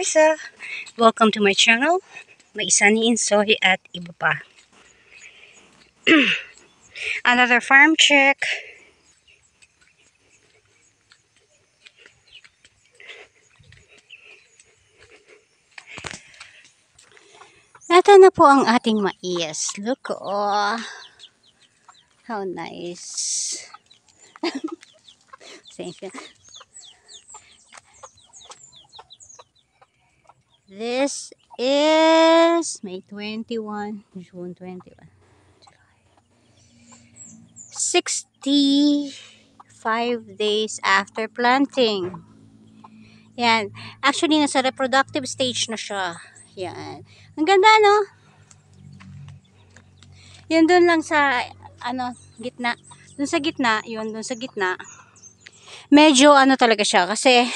Marisa! Welcome to my channel. May isa ni Insoy at iba pa. Another farm check. Ito na po ang ating mais. Look, oh. How nice. This is May 21, June 21, July. 65 days after planting. Yan. Actually, nasa reproductive stage na siya. Yan. Ang ganda, no? Yan dun lang sa, gitna. Dun sa gitna, dun sa gitna. Medyo, talaga siya. Kasi,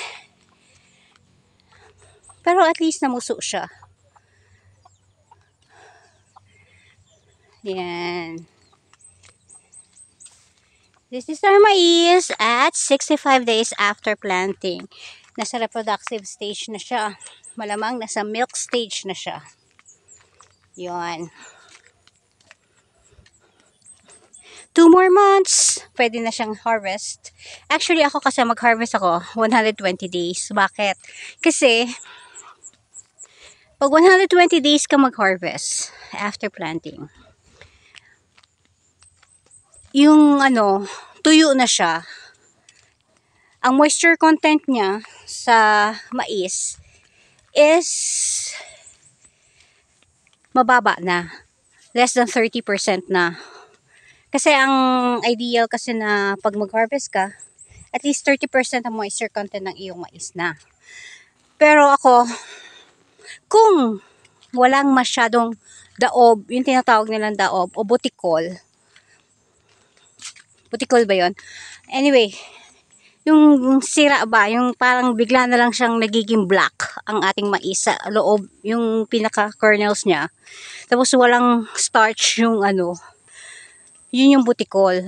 pero at least namuso siya. Yan. This is our mais at 65 days after planting. Nasa reproductive stage na siya. Malamang nasa milk stage na siya. Yan. 2 more months, pwede na siyang harvest. Actually, ako kasi mag-harvest ako 120 days. Bakit? Kasi, pag 120 days ka mag-harvest after planting, yung tuyo na siya. Ang moisture content niya sa mais is mababa na. Less than 30% na. Kasi ang ideal kasi na pag mag-harvest ka, at least 30% ang moisture content ng iyong mais na. Pero ako, kung walang masyadong daob, yung tinatawag nilang daob o butikol. Butikol ba yun? Anyway, yung sira ba, yung parang bigla na lang siyang nagiging black ang ating mais sa loob, yung pinaka-kernels niya. Tapos walang starch yung yun yung butikol.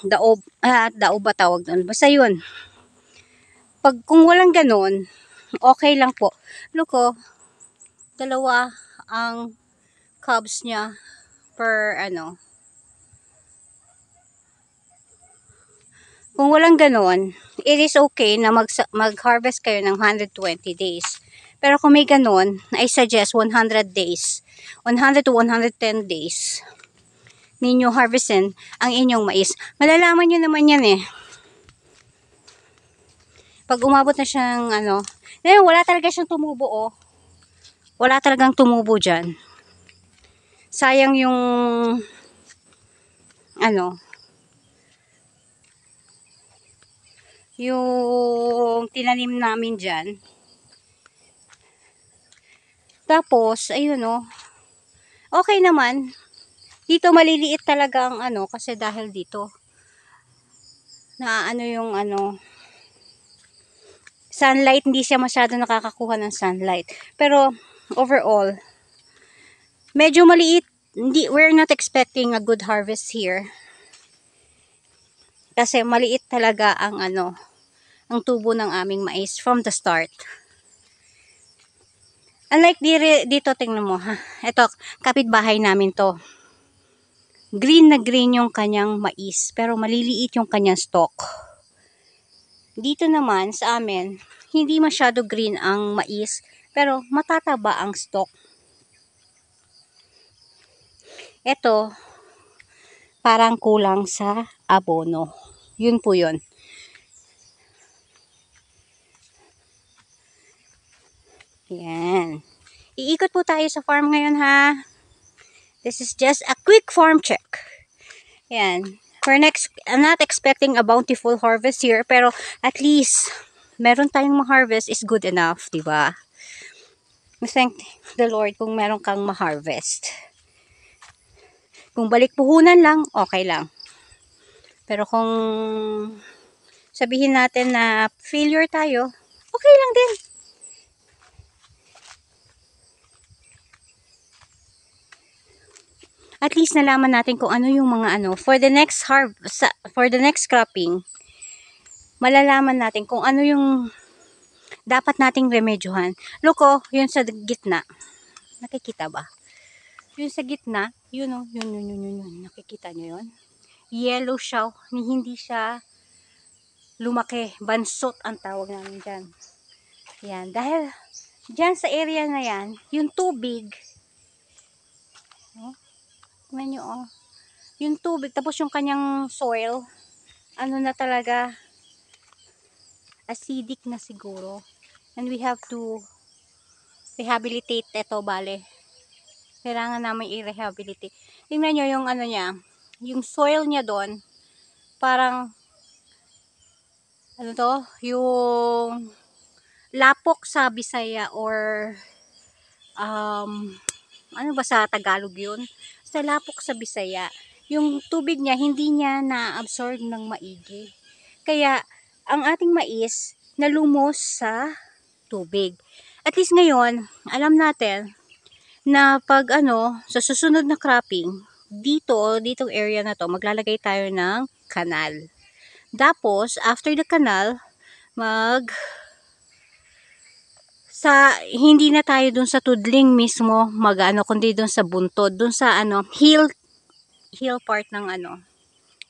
Daob ba tawag doon? Basta yun. Kung walang ganun, okay lang po. Look, dalawa ang cobs niya per Kung walang ganun, it is okay na mag-harvest kayo ng 120 days. Pero kung may ganun, I suggest 100 days. 100 to 110 days ninyo harvestin ang inyong mais. Malalaman nyo naman yan eh. Pag umabot na siyang wala talaga siyang tumubo, oh. Wala talagang tumubo dyan. Sayang yung yung tinanim namin dyan. Tapos, ayun, okay naman. Dito maliliit talaga ang kasi dahil dito na yung sunlight, hindi siya masyado nakakakuha ng sunlight. Pero overall, medyo maliit. We're not expecting a good harvest here. Kasi maliit talaga ang ang tubo ng aming mais from the start. Unlike dito, tingnan mo ha. Ito, kapitbahay namin to. Green na green yung kanyang mais, pero maliliit yung kanyang stalk. Dito naman sa amin, hindi masyado green ang mais, pero matataba ang stalk. Ito, parang kulang sa abono. Yun po yun. Yan. Iikot po tayo sa farm ngayon ha. This is just a quick farm check. Yan. I'm not expecting a bountiful harvest here, pero at least meron tayong ma-harvest is good enough, diba? Thank the Lord kung meron kang ma-harvest. Kung balik puhunan lang, okay lang. Pero kung sabihin natin na failure tayo, okay lang din. At least nalaman natin kung ano yung mga for the next cropping, malalaman natin kung ano yung dapat nating remedyohan. Look, oh, yun sa gitna. Nakikita ba? Yun sa gitna, yun, oh, yun. Nakikita nyo yun? Yellow siya, hindi siya lumaki. Bansot ang tawag namin dyan. Yan, dahil dyan sa area na yan, yung tubig, oh, tingnan nyo, oh, yung tubig, tapos yung kanyang soil, ano na talaga, acidic na siguro. And we have to rehabilitate ito, bale. Kailangan namin i-rehabilitate. Tingnan nyo yung ano niya, yung soil niya doon, parang, ano to, yung lapok sa Bisaya or, ano ba sa Tagalog yun? Sa lapok sa Bisaya. Yung tubig niya, hindi niya na-absorb ng maigi. Kaya, ang ating mais, nalumos sa tubig. At least ngayon, alam natin, na pag ano, sa susunod na cropping, ditong area na to, maglalagay tayo ng kanal. Tapos, after the canal, hindi na tayo dun sa tudling mismo, kundi dun sa buntod, dun sa ano, hill part ng ano.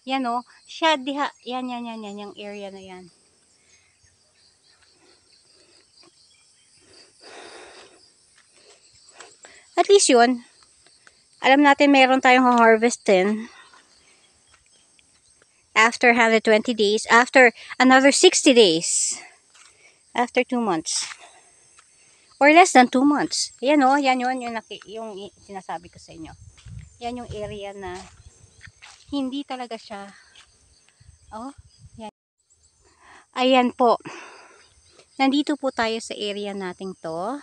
Yan o, siya diha, yan, yung area na yan. At least yun, alam natin meron tayong harvestin after 120 days, after another 60 days, after 2 months. Or less than 2 months. Yan o, yan yun, yung sinasabi ko sa inyo. Yan yung area na hindi talaga siya, oh, yan. Ayan po. Nandito po tayo sa area nating to.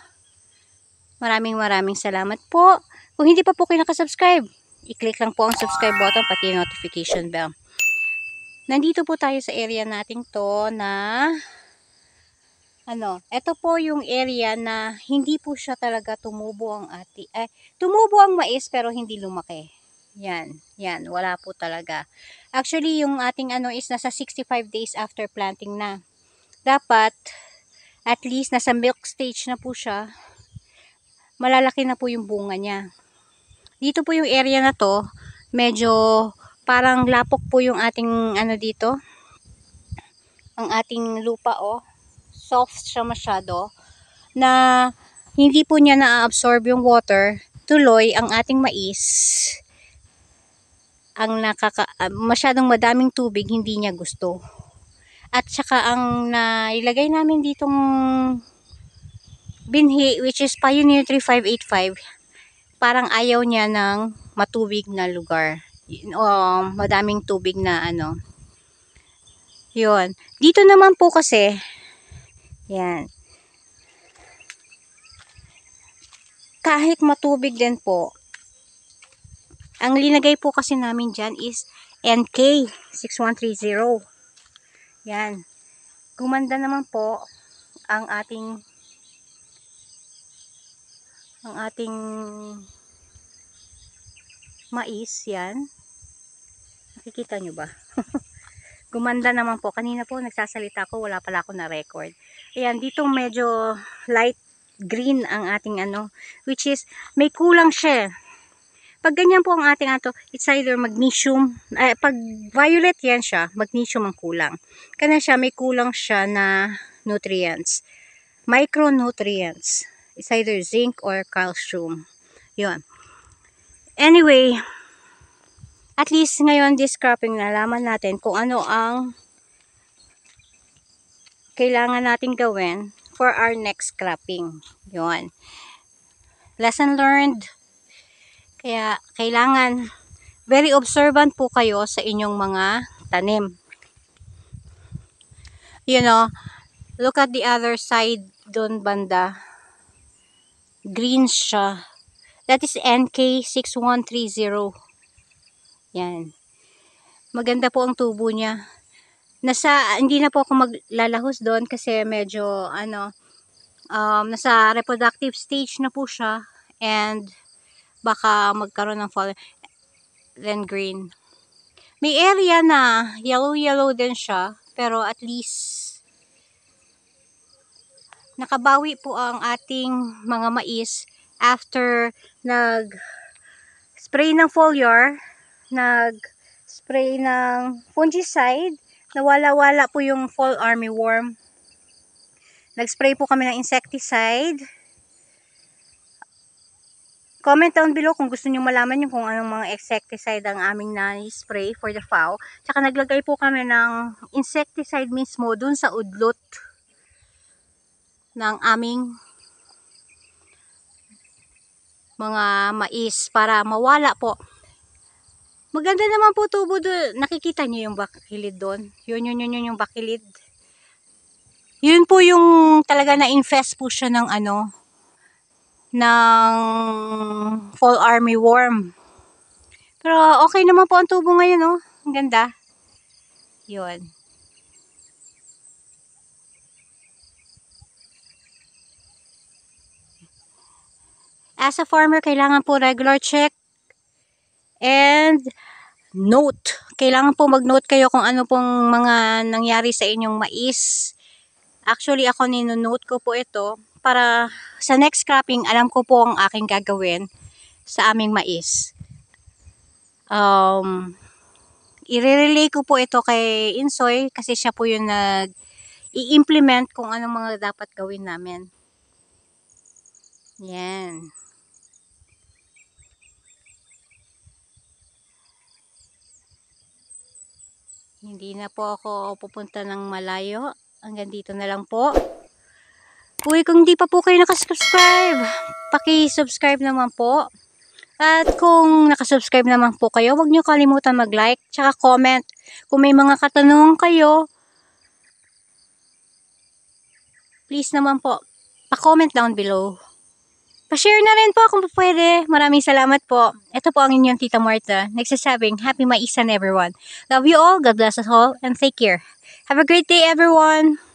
Maraming salamat po. Kung hindi pa po kayo nakasubscribe, i-click lang po ang subscribe button pati notification bell. Nandito po tayo sa area nating to na ano, ito po yung area na hindi po siya talaga tumubo ang tumubo ang mais pero hindi lumaki. Yan, wala po talaga. Actually, yung ating ano is nasa 65 days after planting na. Dapat, at least nasa milk stage na po siya. Malalaki na po yung bunga niya. Dito po yung area na to, medyo parang lapok po yung ating ano dito. Ang ating lupa, oh. Soft siya masyado. Na hindi po niya na-absorb yung water. Tuloy, ang ating mais, ang masyadong madaming tubig, hindi niya gusto. At saka ang nailagay namin ditong binhi, which is Pioneer 3585, parang ayaw niya ng matubig na lugar. Madaming tubig na ano. Yun. Dito naman po kasi, yan. Kahit matubig din po, ang linagay po kasi namin dyan is NK 6130. Yan. Gumanda naman po ang ating mais, yan. Nakikita nyo ba? Gumanda naman po. Kanina po nagsasalita ko, wala pala ako na record. Ayan, dito medyo light green ang ating ano, which is may kulang siya. Pag ganyan po ang ating it's either magnesium, pag violet yan siya, magnesium ang kulang. Kana siya, may kulang siya na nutrients. Micronutrients. It's either zinc or calcium. Yun. Anyway, at least ngayon this cropping nalaman natin kung ano ang kailangan natin gawin for our next cropping. Yun. Lesson learned. Kaya kailangan very observant po kayo sa inyong mga tanim. You know, look at the other side doon banda. Green siya. That is NK 6130. Yan. Maganda po ang tubo niya. Hindi na po ako maglalahos doon kasi medyo nasa reproductive stage na po siya and baka magkaroon ng fall then green. May area na yellow din siya pero at least nakabawi po ang ating mga mais after nag-spray ng foliar, nag-spray ng fungicide, nawala-wala po yung fall armyworm. Nag-spray po kami ng insecticide. Comment down below kung gusto niyo malaman yung kung anong mga insecticide ang aming na-spray for the fowl. Tsaka naglagay po kami ng insecticide mismo dun sa udlot ng aming mga mais para mawala po. Maganda naman po tubo doon. Nakikita niyo yung bakilid doon. Yun yung bakilid. Yun po yung talaga na-infest po siya ng ng fall armyworm. Pero okay naman po ang tubo ngayon, oh. Ang ganda. Yun. As a farmer, kailangan po regular check and note. Kailangan po mag-note kayo kung ano pong mga nangyari sa inyong mais. Actually, ako nino-note ko po ito para sa next cropping, alam ko po ang aking gagawin sa aming mais. I-relay ko po ito kay Insoy kasi siya po yung nag-i-implement kung anong mga dapat gawin namin. Yan. Hindi na po ako pupunta ng malayo. Hanggang dito na lang po. Uy, kung di pa po kayo nakasubscribe, paki-subscribe naman po. At kung nakasubscribe naman po kayo, huwag nyo kalimutan mag-like, tsaka comment. Kung may mga katanungan kayo, please naman po, pa-comment down below. Pa-share na rin po kung pwede. Maraming salamat po. Ito po ang inyong Tita Martha, nagsasabing happy maisan everyone. Love you all, God bless us all, and take care. Have a great day everyone!